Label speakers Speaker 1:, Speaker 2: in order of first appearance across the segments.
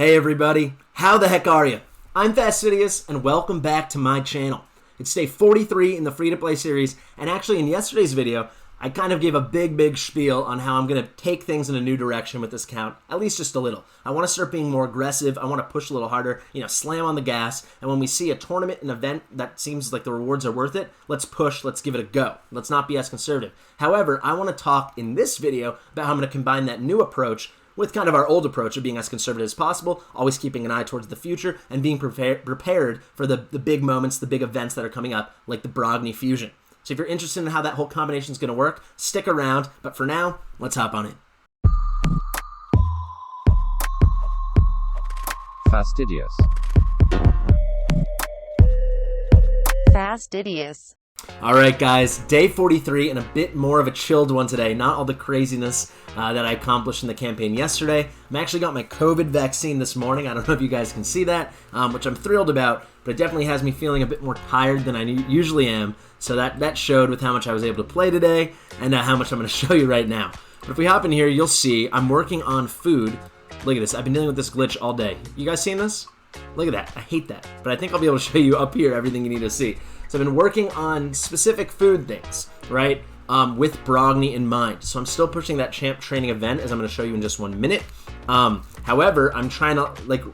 Speaker 1: Hey everybody, how the heck are you? I'm Fastidious and welcome back to my channel. It's day 43 in the free-to-play series, and actually in yesterday's video, I kind of gave a big spiel on how I'm going to take things in a new direction with this account, at least just a little. I want to start being more aggressive, I want to push a little harder, slam on the gas, and when we see a tournament, an event that seems like the rewards are worth it, let's push, let's give it a go. Let's not be as conservative. However, I want to talk in this video about how I'm going to combine that new approach with kind of our old approach of being as conservative as possible, always keeping an eye towards the future, and being prepared for the big moments, the big events that are coming up, like the Brogni fusion. So if you're interested in how that whole combination is going to work, stick around. But for now, let's hop on in.
Speaker 2: Fastidious.
Speaker 3: Fastidious.
Speaker 1: All right, guys, day 43 and a bit more of a chilled one today. Not all the craziness that I accomplished in the campaign yesterday. I actually got my COVID vaccine this morning. I don't know if you guys can see that, which I'm thrilled about, but it definitely has me feeling a bit more tired than I usually am. So that showed with how much I was able to play today and how much I'm going to show you right now. But if we hop in here, you'll see I'm working on food. Look at this. I've been dealing with this glitch all day. You guys seen this? Look at that. I hate that. But I think I'll be able to show you up here everything you need to see. So I've been working on specific food things, right, with Brogni in mind. So I'm still pushing that champ training event, as I'm going to show you in just 1 minute. However, I'm trying to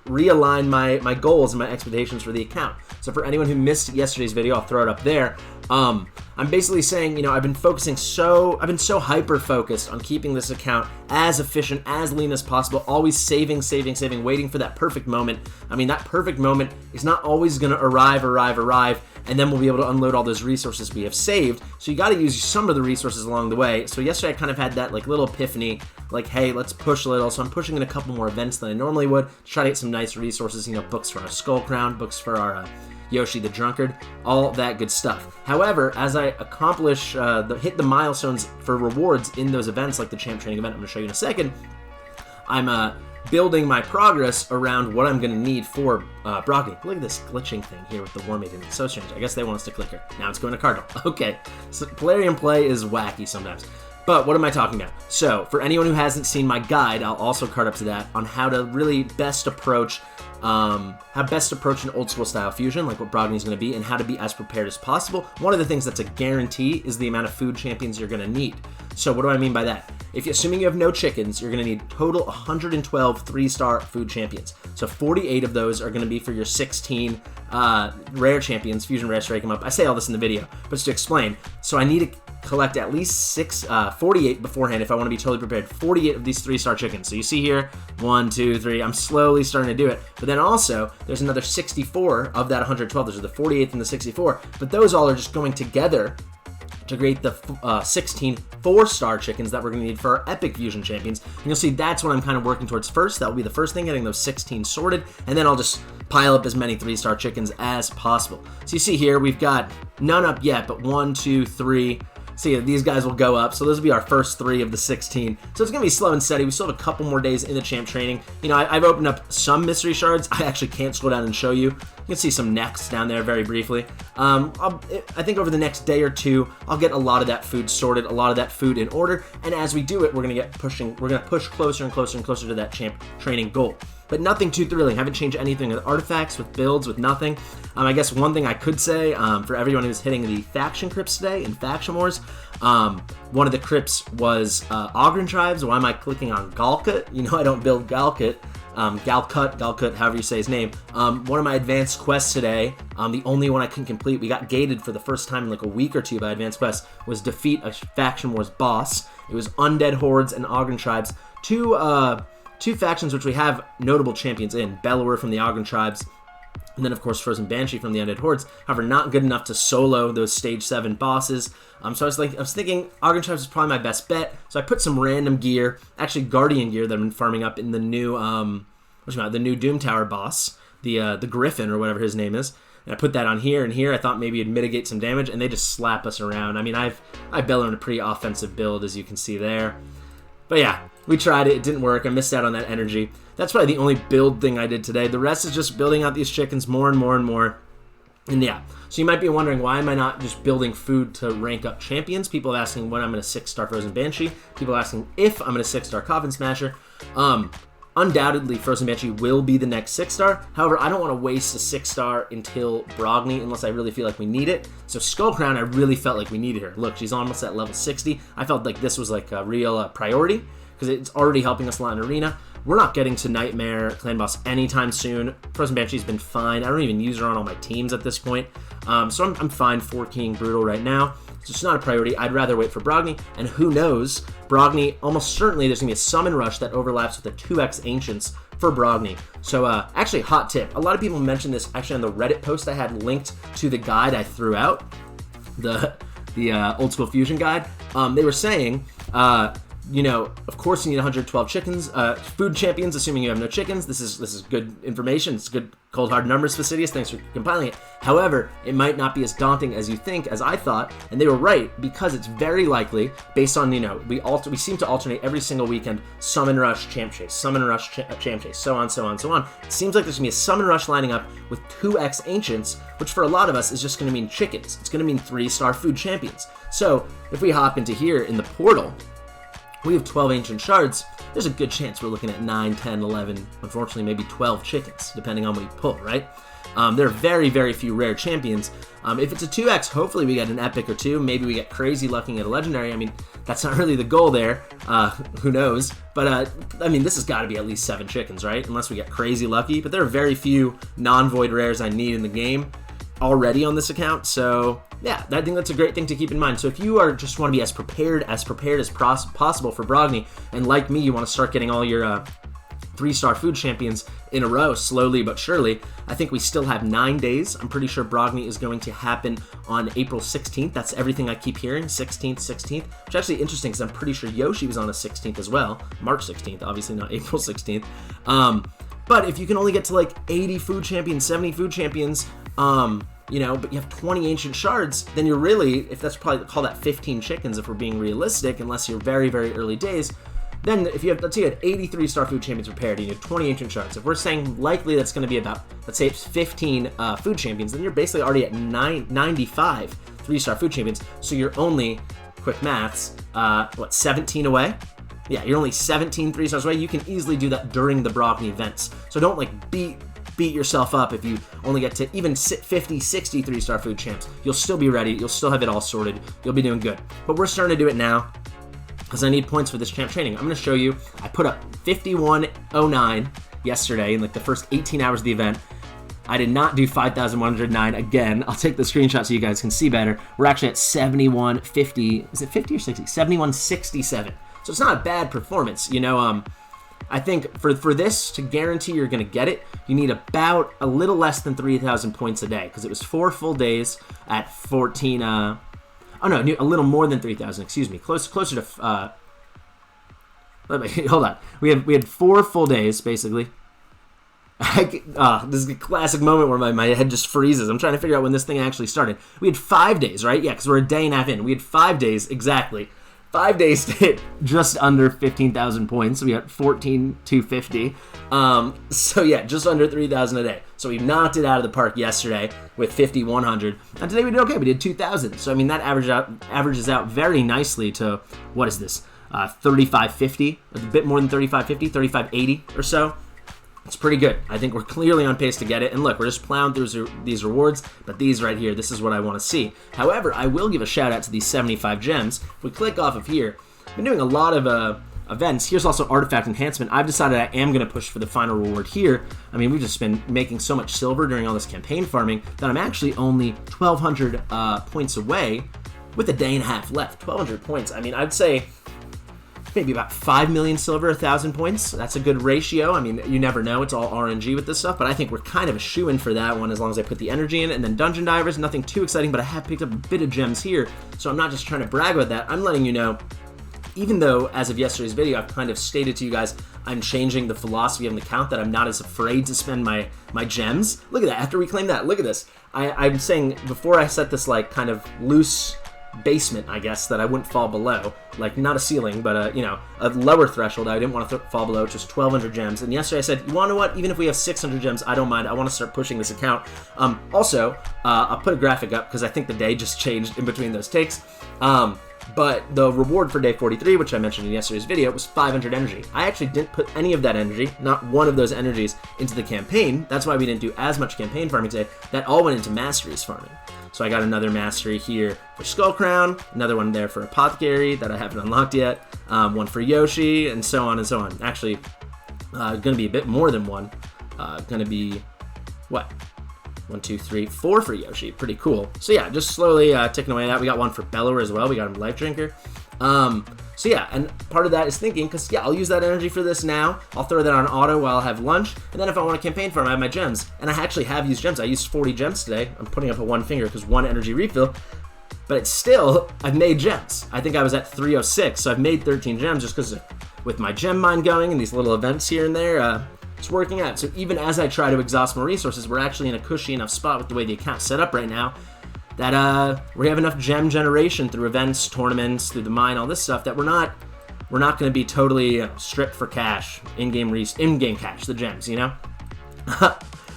Speaker 1: realign my goals and my expectations for the account. So for anyone who missed yesterday's video, I'll throw it up there. I'm basically saying, I've been so hyper focused on keeping this account as efficient, as lean as possible, always saving, waiting for that perfect moment. I mean, that perfect moment is not always going to arrive, and then we'll be able to unload all those resources we have saved. So you got to use some of the resources along the way. So yesterday I kind of had that little epiphany, hey, let's push a little. So I'm pushing in a couple more events than I normally would to try to get some nice resources, books for our Skull Crown, books for our Yoshi the Drunkard, all that good stuff. However, as I accomplish, hit the milestones for rewards in those events, like the champ training event I'm going to show you in a second, I'm building my progress around what I'm going to need for Brogni. Look at this glitching thing here with the War Maiden. It's so strange. I guess they want us to click her. Now it's going to Cardinal. Okay, so Polarium play is wacky sometimes. But what am I talking about? So, for anyone who hasn't seen my guide, I'll also card up to that, on how to really best approach an old school style fusion, like what Brogni is going to be, and how to be as prepared as possible. One of the things that's a guarantee is the amount of food champions you're going to need. So what do I mean by that? Assuming you have no chickens, you're going to need total 112 3-star food champions. So 48 of those are going to be for your 16 rare champions, fusion rares to rake them up. I say all this in the video, but just to explain. So I need to collect at least 48 beforehand if I want to be totally prepared. 48 of these 3-star chickens. So you see here, 1, 2, 3. I'm slowly starting to do it. But then also, there's another 64 of that 112. Those are the 48 and the 64. But those all are just going together to create the 16 4-star chickens that we're going to need for our epic fusion champions. And you'll see that's what I'm kind of working towards first. That will be the first thing, getting those 16 sorted, and then I'll just pile up as many 3-star chickens as possible. So you see here, we've got none up yet, but 1, 2, 3. So yeah, these guys will go up. So those will be our first 3 of the 16. So it's going to be slow and steady. We still have a couple more days in the champ training. I've opened up some mystery shards. I actually can't scroll down and show you. You can see some necks down there very briefly. I think over the next day or two, I'll get a lot of that food sorted, a lot of that food in order. And as we do it, we're going to push closer and closer to that champ training goal. But nothing too thrilling. Haven't changed anything with artifacts, with builds, with nothing. I guess one thing I could say, for everyone who's hitting the faction crypts today in Faction Wars, one of the crypts was Ogren Tribes. Why am I clicking on Galkut? I don't build Galkut. Galkut, however you say his name. One of my advanced quests today, the only one I couldn't complete, we got gated for the first time in a week or two by advanced quests, was defeat a Faction Wars boss. It was Undead Hordes and Ogren Tribes. Two factions which we have notable champions in, Bellower from the Ogren Tribes, and then of course Frozen Banshee from the Undead Hordes. However, not good enough to solo those stage 7 bosses. So I was thinking Ogren Tribes is probably my best bet. So I put some random gear, actually Guardian gear that I've been farming up in the new the new Doom Tower boss, the Griffin or whatever his name is. And I put that on here and here. I thought maybe it'd mitigate some damage, and they just slap us around. I mean, I've Bellower in a pretty offensive build, as you can see there. But yeah, we tried it. It didn't work. I missed out on that energy. That's probably the only build thing I did today. The rest is just building out these chickens more and more and more. And yeah, so you might be wondering, why am I not just building food to rank up champions? People are asking when I'm going to 6-star Frozen Banshee. People are asking if I'm going to 6-star Coffin Smasher. undoubtedly Frozen Banshee will be the next 6-star. However, I don't want to waste a 6-star until Brogni unless I really feel like we need it. So Skull Crown, I really felt like we needed her. Look, she's almost at level 60. I felt like this was like a real priority because it's already helping us a lot in Arena. We're not getting to Nightmare Clan Boss anytime soon. Frozen Banshee's been fine. I don't even use her on all my teams at this point. So I'm fine 4-keying Brutal right now. So it's not a priority. I'd rather wait for Brogni. And who knows, Brogni, almost certainly there's going to be a Summon Rush that overlaps with the 2x Ancients for Brogni. So actually, hot tip. A lot of people mentioned this actually on the Reddit post I had linked to the guide I threw out, the Old School Fusion guide. They were saying, you know, of course you need 112 chickens, food champions, assuming you have no chickens. This is good information. It's good cold hard numbers, Fastidious. Thanks for compiling it. However, it might not be as daunting as you think, as I thought, and they were right because it's very likely based on, you know, we seem to alternate every single weekend, Summon Rush, Champ Chase, Summon Rush, Champ Chase, so on, so on, so on. It seems like there's gonna be a Summon Rush lining up with 2x Ancients, which for a lot of us is just gonna mean chickens. It's gonna mean 3-star food champions. So if we hop into here in the portal, we have 12 Ancient Shards. There's a good chance we're looking at 9, 10, 11, unfortunately maybe 12 chickens, depending on what you pull, right? There are very, very few rare champions. If it's a 2x, hopefully we get an epic or two. Maybe we get crazy lucking at a legendary. I mean, that's not really the goal there. Who knows? But, I mean, this has got to be at least 7 chickens, right? Unless we get crazy lucky. But there are very few non-void rares I need in the game already on this account. So, yeah, I think that's a great thing to keep in mind. So if you are just want to be as prepared as possible for Brogni, and like me, you want to start getting all your 3-star food champions in a row, slowly but surely, I think we still have 9 days. I'm pretty sure Brogni is going to happen on April 16th. That's everything I keep hearing, 16th, which is actually interesting because I'm pretty sure Yoshi was on the 16th as well. March 16th, obviously not April 16th. But if you can only get to like 80 food champions, 70 food champions, you know, but you have 20 Ancient Shards, then you're really, if that's probably call that 15 chickens if we're being realistic, unless you're very, very early days, then if you have, let's say you had 83-star food champions prepared and you have 20 Ancient Shards, if we're saying likely that's going to be about, let's say it's 15 food champions, then you're basically already at 95 3-star food champions, so you're only, quick maths, 17 away? Yeah, you're only 17 3-stars away. You can easily do that during the Brogni events. So don't like beat yourself up if you only get to even 50, 60 3-star food champs. You'll still be ready. You'll still have it all sorted. You'll be doing good. But we're starting to do it now because I need points for this champ training. I'm going to show you. I put up 5109 yesterday in like the first 18 hours of the event. I did not do 5,109 again. I'll take the screenshot so you guys can see better. We're actually at 7150. Is it 50 or 60? 7167. So it's not a bad performance, you know. I think for this to guarantee you're going to get it, you need about a little less than 3,000 points a day because it was 4 full days at 14. Oh no, a little more than 3,000. Excuse me, closer to. Hold on. We had 4 full days basically. This is a classic moment where my head just freezes. I'm trying to figure out when this thing actually started. We had 5 days, right? Yeah, because we're a day and a half in. We had 5 days exactly. 5 days to hit just under 15,000 points. So we got 14,250. So yeah, just under 3,000 a day. So we knocked it out of the park yesterday with 5,100. And today we did okay. We did 2,000. So I mean that averages out very nicely to, what is this? 3,550. A bit more than 3,550, 3,580 or so. It's pretty good. I think we're clearly on pace to get it. And look, we're just plowing through these rewards, but these right here, this is what I want to see. However, I will give a shout out to these 75 gems. If we click off of here, I've been doing a lot of events. Here's also Artifact Enhancement. I've decided I am going to push for the final reward here. I mean, we've just been making so much silver during all this campaign farming that I'm actually only 1,200 points away with a day and a half left. 1,200 points. I mean, I'd say maybe about 5 million silver, 1,000 points. That's a good ratio. I mean, you never know. It's all RNG with this stuff, but I think we're kind of a shoo-in for that one as long as I put the energy in it. And then Dungeon Divers, nothing too exciting, but I have picked up a bit of gems here, so I'm not just trying to brag about that. I'm letting you know, even though as of yesterday's video, I've kind of stated to you guys, I'm changing the philosophy of the account, that I'm not as afraid to spend my gems. Look at that. After we claim that, look at this. I'm saying before I set this like kind of loose basement, I guess, that I wouldn't fall below, like not a ceiling, but you know, a lower threshold I didn't want to fall below, just 1,200 gems. And yesterday I said, you want to know what, even if we have 600 gems, I don't mind. I want to start pushing this account. Also, I'll put a graphic up because I think the day just changed in between those takes. But the reward for day 43, which I mentioned in yesterday's video, was 500 energy. I actually didn't put any of that energy, not one of those energies, into the campaign. That's why we didn't do as much campaign farming today. That all went into Masteries farming. So I got another Mastery here for Skull Crown, another one there for Apothecary that I haven't unlocked yet, one for Yoshi, and so on and so on. Actually, going to be a bit more than one. Going to be, what? 1, 2, 3, 4 for Yoshi. Pretty cool. So yeah, just slowly ticking away at that. We got one for Bellower as well. We got him Life Drinker. So yeah, and part of that is thinking, because yeah, I'll use that energy for this now. I'll throw that on auto while I have lunch. And then if I want a campaign farm, I have my gems. And I actually have used gems. I used 40 gems today. I'm putting up a one finger because one energy refill. But it's still, I've made gems. I think I was at 306, so I've made 13 gems just because with my gem mine going and these little events here and there, it's working out. So even as I try to exhaust more resources, we're actually in a cushy enough spot with the way the account's set up right now that we have enough gem generation through events, tournaments, through the mine, all this stuff that we're not going to be totally stripped for cash, in-game cash, the gems, you know?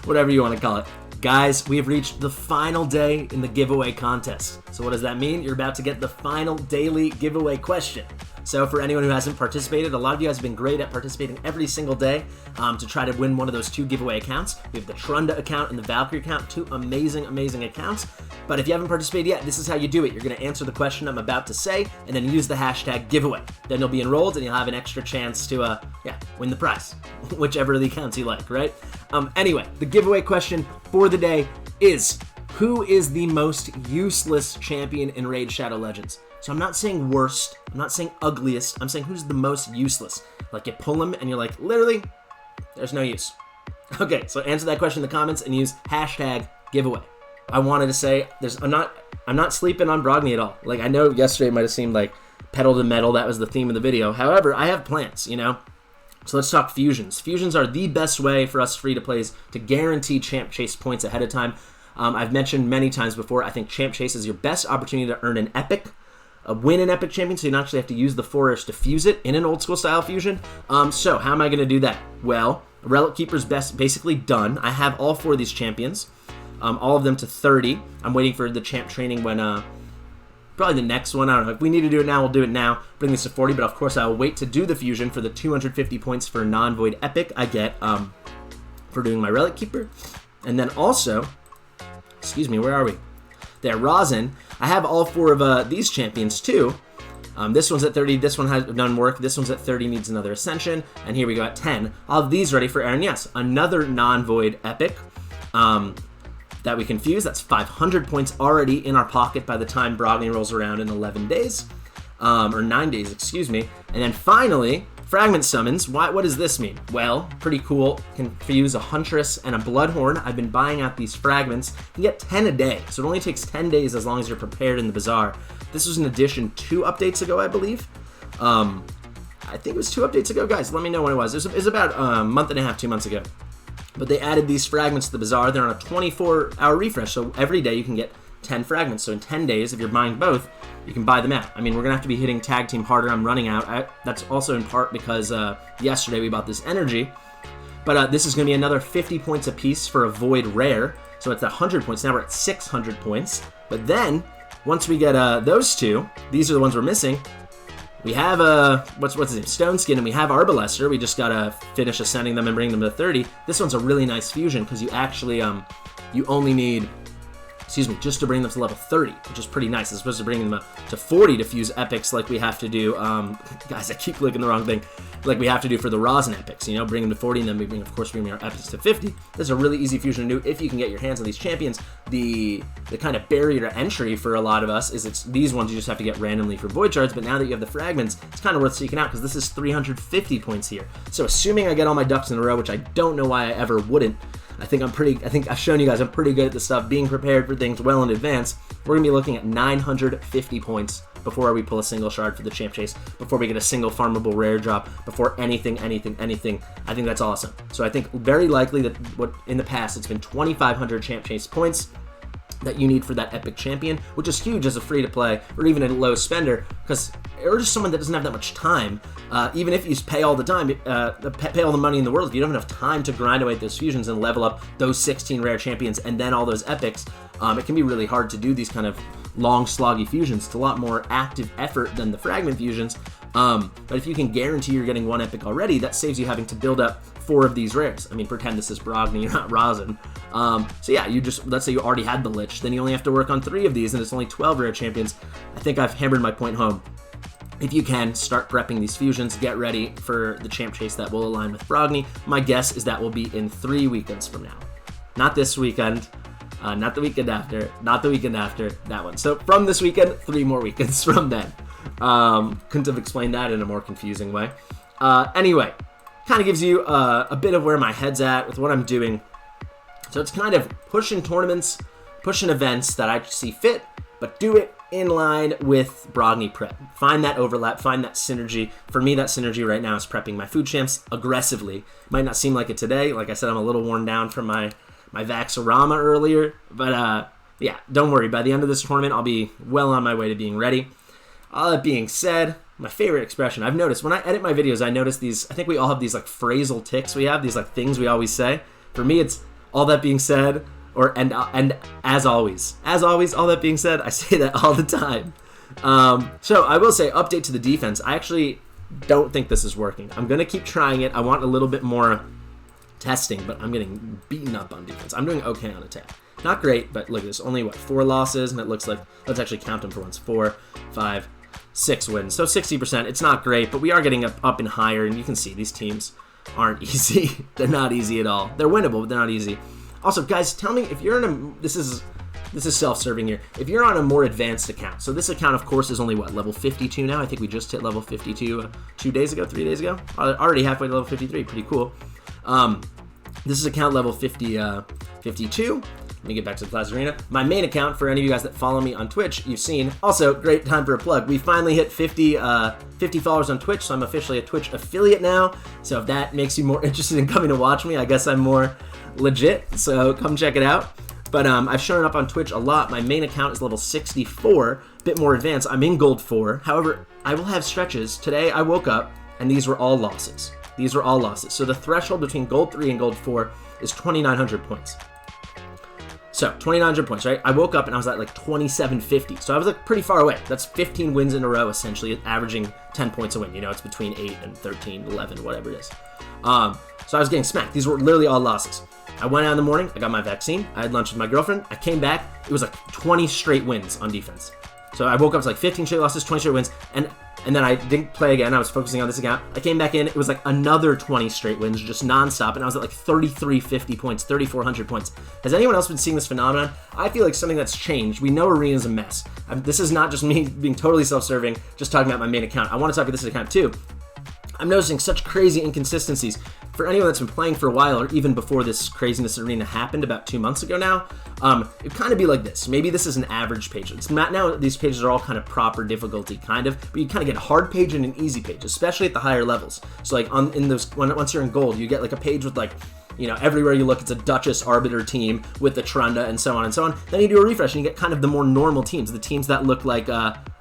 Speaker 1: Whatever you want to call it. Guys, we have reached the final day in the giveaway contest. So what does that mean? You're about to get the final daily giveaway question. So for anyone who hasn't participated, a lot of you guys have been great at participating every single day to try to win one of those 2 giveaway accounts. We have the Trunda account and the Valkyrie account, 2 amazing, amazing accounts. But if you haven't participated yet, this is how you do it. You're going to answer the question I'm about to say and then use the hashtag giveaway. Then you'll be enrolled and you'll have an extra chance to win the prize, whichever of the accounts you like, right? Anyway, the giveaway question for the day is, who is the most useless champion in Raid Shadow Legends? So I'm not saying worst, I'm not saying ugliest, I'm saying who's the most useless. Like you pull him and you're like, literally, there's no use. Okay, so answer that question in the comments and use hashtag giveaway. I wanted to say, I'm not sleeping on Brogni at all. Like I know yesterday it might have seemed like pedal to metal, that was the theme of the video. However, I have plans, you know? So let's talk fusions. Fusions are the best way for us free-to-plays to guarantee Champ Chase points ahead of time. I've mentioned many times before, I think Champ Chase is your best opportunity to earn an epic, win an epic champion, so you don't actually have to use the forest to fuse it in an old school style fusion. So how am I going to do that? Well, Relic Keeper's basically done. I have all 4 of these champions, all of them to 30. I'm waiting for the champ training when, probably the next one. I don't know. If we need to do it now, we'll do it now. Bring this to 40, but of course I will wait to do the fusion for the 250 points for non-void epic I get for doing my Relic Keeper. And then also, excuse me, where are we? There, Rosin. I have all 4 of these champions too. This one's at 30, this one has done work, this one's at 30, needs another ascension, and here we go at 10. I'll have these ready for Aaron. Yes, another non-void epic that we can fuse. That's 500 points already in our pocket by the time Brogni rolls around in 11 days. Or 9 days, excuse me. And then finally, Fragment Summons. What does this mean? Well, pretty cool. Can fuse a Huntress and a Bloodhorn. I've been buying out these fragments. You get 10 a day, so it only takes 10 days as long as you're prepared in the bazaar. This was an addition 2 updates ago, I believe. I think it was 2 updates ago. Guys, let me know when it was. It was about a month and a half, 2 months ago. But they added these fragments to the bazaar. They're on a 24-hour refresh, so every day you can get 10 fragments. So in 10 days, if you're buying both, you can buy them out. I mean, we're going to have to be hitting tag team harder. I'm running out. That's also in part because yesterday we bought this energy. But this is going to be another 50 points a piece for a void rare. So it's 100 points. Now we're at 600 points. But then, once we get those 2, these are the ones we're missing. We have what's his name? Stone Skin, and we have Arbalester. We just gotta finish ascending them and bring them to 30. This one's a really nice fusion because you actually you only need, just to bring them to level 30, which is pretty nice, as opposed to bringing them up to 40 to fuse epics like we have to do. Guys, I keep clicking the wrong thing. Like we have to do for the Rosin epics, you know, bring them to 40, and then we bring our epics to 50. This is a really easy fusion to do if you can get your hands on these champions. The kind of barrier to entry for a lot of us is it's these ones you just have to get randomly for void shards, but now that you have the fragments, it's kind of worth seeking out because this is 350 points here. So assuming I get all my ducks in a row, which I don't know why I ever wouldn't, I think I've shown you guys I'm pretty good at this stuff, being prepared for things well in advance. We're going to be looking at 950 points before we pull a single shard for the champ chase, before we get a single farmable rare drop, before anything. I think that's awesome. So I think very likely that what in the past it's been 2,500 champ chase points that you need for that epic champion, which is huge as a free-to-play or even a low spender, or just someone that doesn't have that much time. Even if you pay all the time, pay all the money in the world, if you don't have enough time to grind away at those fusions and level up those 16 rare champions and then all those epics, it can be really hard to do these kind of long, sloggy fusions. It's a lot more active effort than the fragment fusions. But if you can guarantee you're getting 1 epic already, that saves you having to build up 4 of these rares. I mean, pretend this is Brogni, you're not Rosin. So yeah, let's say you already had the Lich, then you only have to work on 3 of these, and it's only 12 rare champions. I think I've hammered my point home. If you can, start prepping these fusions, get ready for the champ chase that will align with Brogni. My guess is that will be in 3 weekends from now. Not this weekend, not the weekend after, not the weekend after, that one. So from this weekend, 3 more weekends from then. Couldn't have explained that in a more confusing way. Anyway, kind of gives you a bit of where my head's at with what I'm doing. So it's kind of pushing tournaments, pushing events that I see fit, but do it in line with Brogni prep. Find that overlap, find that synergy. For me, that synergy right now is prepping my food champs aggressively. Might not seem like it today. Like I said, I'm a little worn down from my Vaxorama earlier, but yeah, don't worry. By the end of this tournament, I'll be well on my way to being ready. All that being said, my favorite expression, I've noticed when I edit my videos, I notice these, I think we all have these like phrasal tics we have, these like things we always say. For me, it's all that being said, or and as always. As always, all that being said, I say that all the time. So I will say, update to the defense. I actually don't think this is working. I'm going to keep trying it. I want a little bit more testing, but I'm getting beaten up on defense. I'm doing okay on attack. Not great, but look, there's only, 4 losses, and it looks like, let's actually count them for once. 4, 5, 6 wins. So 60%, it's not great, but we are getting up and higher, and you can see these teams aren't easy. They're not easy at all. They're winnable, but they're not easy. Also, guys, tell me if you're in a, this is self-serving here. If you're on a more advanced account, so this account, of course, is only, level 52 now? I think we just hit level 52 3 days ago? Already halfway to level 53, pretty cool. This is account level 52. Let me get back to the Classic Arena. My main account, for any of you guys that follow me on Twitch, you've seen. Also, great time for a plug. We finally hit 50 followers on Twitch, so I'm officially a Twitch affiliate now. So if that makes you more interested in coming to watch me, I guess I'm more legit. So come check it out. But I've shown up on Twitch a lot. My main account is level 64, a bit more advanced. I'm in Gold 4. However, I will have stretches. Today, I woke up, and these were all losses. These were all losses. So the threshold between Gold 3 and Gold 4 is 2,900 points. So 2,900 points, right? I woke up and I was at like 2,750. So I was like pretty far away. That's 15 wins in a row, essentially, averaging 10 points a win. You know, it's between 8 and 13, 11, whatever it is. So I was getting smacked. These were literally all losses. I went out in the morning. I got my vaccine. I had lunch with my girlfriend. I came back. It was like 20 straight wins on defense. So I woke up, it was like 15 straight losses, 20 straight wins, and then I didn't play again. I was focusing on this account. I came back in. It was like another 20 straight wins, just nonstop, and I was at like 3,350 points, 3,400 points. Has anyone else been seeing this phenomenon? I feel like something that's changed. We know Arena's a mess. This is not just me being totally self-serving, just talking about my main account. I want to talk about this account too. I'm noticing such crazy inconsistencies. For anyone that's been playing for a while, or even before this craziness Arena happened about 2 months ago now, it'd kind of be like this. Maybe this is an average page. It's not, now these pages are all kind of proper difficulty, kind of, but you kind of get a hard page and an easy page, especially at the higher levels. So like once you're in gold, you get like a page with like, you know, everywhere you look, it's a Duchess Arbiter team with the Trunda and so on and so on. Then you do a refresh and you get kind of the more normal teams, the teams that look like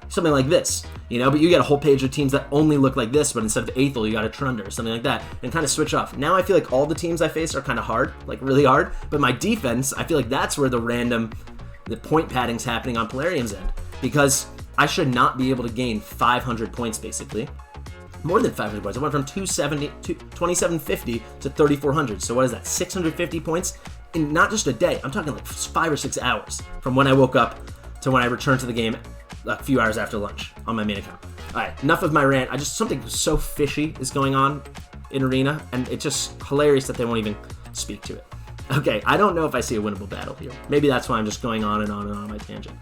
Speaker 1: something like this, you know, but you get a whole page of teams that only look like this, but instead of Aethel, you got a Trunda or something like that, and kind of switch off. Now I feel like all the teams I face are kind of hard, like really hard, but my defense, I feel like that's where the point padding's happening on Polarium's end, because I should not be able to gain 500 points, basically. More than 500 points. I went from 2,750 to 3,400, so what is that, 650 points in not just a day, I'm talking like 5 or 6 hours from when I woke up to when I returned to the game a few hours after lunch on my main account. All right, enough of my rant. Something so fishy is going on in Arena, and it's just hilarious that they won't even speak to it. Okay, I don't know if I see a winnable battle here. Maybe that's why I'm just going on and on and on my tangent.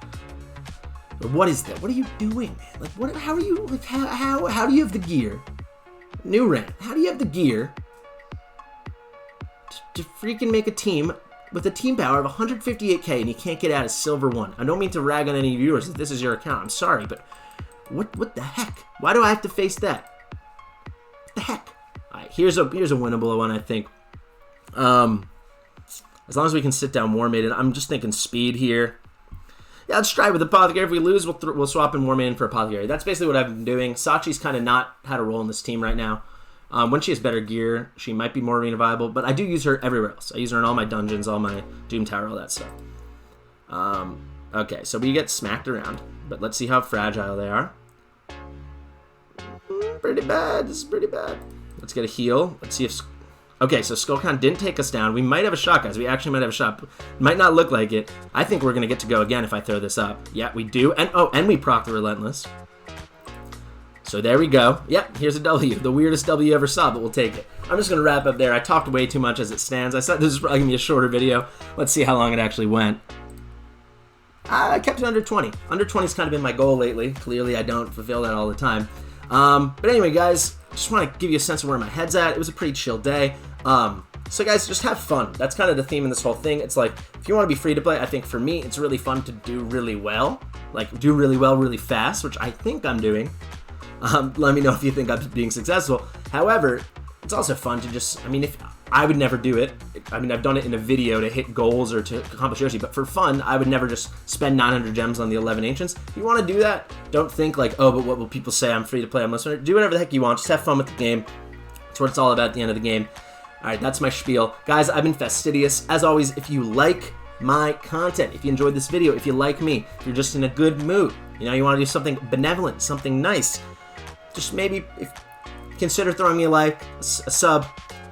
Speaker 1: But what is that? What are you doing, man? Like, what? How are you? Like, how do you have the gear? New rant. How do you have the gear to freaking make a team with a team power of 158k and you can't get out of Silver 1? I don't mean to rag on any viewers if this is your account. I'm sorry, but what the heck? Why do I have to face that? What the heck? All right, here's a winnable one, I think. As long as we can sit down War Maiden, I'm just thinking speed here. Yeah, let's try with Apothecary. If we lose, we'll swap in War Maiden for Apothecary. That's basically what I've been doing. Sachi's kind of not had a role in this team right now. When she has better gear, she might be more arena viable, but I do use her everywhere else. I use her in all my dungeons, all my Doom Tower, all that stuff. Okay, so we get smacked around, but let's see how fragile they are. Pretty bad. This is pretty bad. Let's get a heal. Let's see if... Okay, so Skullcon didn't take us down. We might have a shot, guys. We actually might have a shot. Might not look like it. I think we're going to get to go again if I throw this up. Yeah, we do. And oh, and we proc the Relentless. So there we go. Yep, here's a W. The weirdest W you ever saw, but we'll take it. I'm just going to wrap up there. I talked way too much as it stands. I thought this was probably going to be a shorter video. Let's see how long it actually went. I kept it under 20. Under 20 has kind of been my goal lately. Clearly, I don't fulfill that all the time. But anyway, guys, just want to give you a sense of where my head's at. It was a pretty chill day. So guys, just have fun. That's kind of the theme in this whole thing. It's like, if you want to be free to play, I think for me, it's really fun to do really well. Like, do really well really fast, which I think I'm doing. Let me know if you think I'm being successful. However, it's also fun to just, I mean, if I would never do it. I mean, I've done it in a video to hit goals or to accomplish Yoshi, but for fun, I would never just spend 900 gems on the 11 Ancients. If you want to do that, don't think like, oh, but what will people say? I'm free to play, I'm listener. Do whatever the heck you want. Just have fun with the game. That's what it's all about at the end of the game. All right, that's my spiel. Guys, I've been Fastidious. As always, if you like my content, if you enjoyed this video, if you like me, if you're just in a good mood, you know, you want to do something benevolent, something nice, just maybe consider throwing me a like, a sub,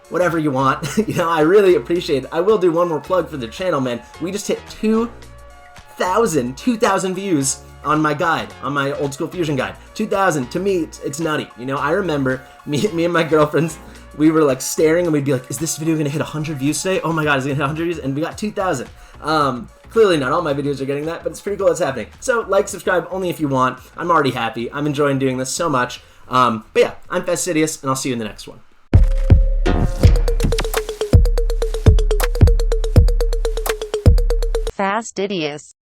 Speaker 1: whatever you want. You know, I really appreciate it. I will do one more plug for the channel, man. We just hit 2,000 views on my guide, on my old school fusion guide. 2,000, to me, it's nutty. You know, I remember me and my girlfriends, we were like staring and we'd be like, is this video gonna hit 100 views today? Oh my God, is it gonna hit 100 views? And we got 2,000. Clearly not all my videos are getting that, but it's pretty cool it's happening. So like, subscribe only if you want. I'm already happy. I'm enjoying doing this so much. But yeah, I'm Fastidious, and I'll see you in the next one.
Speaker 2: Fastidious.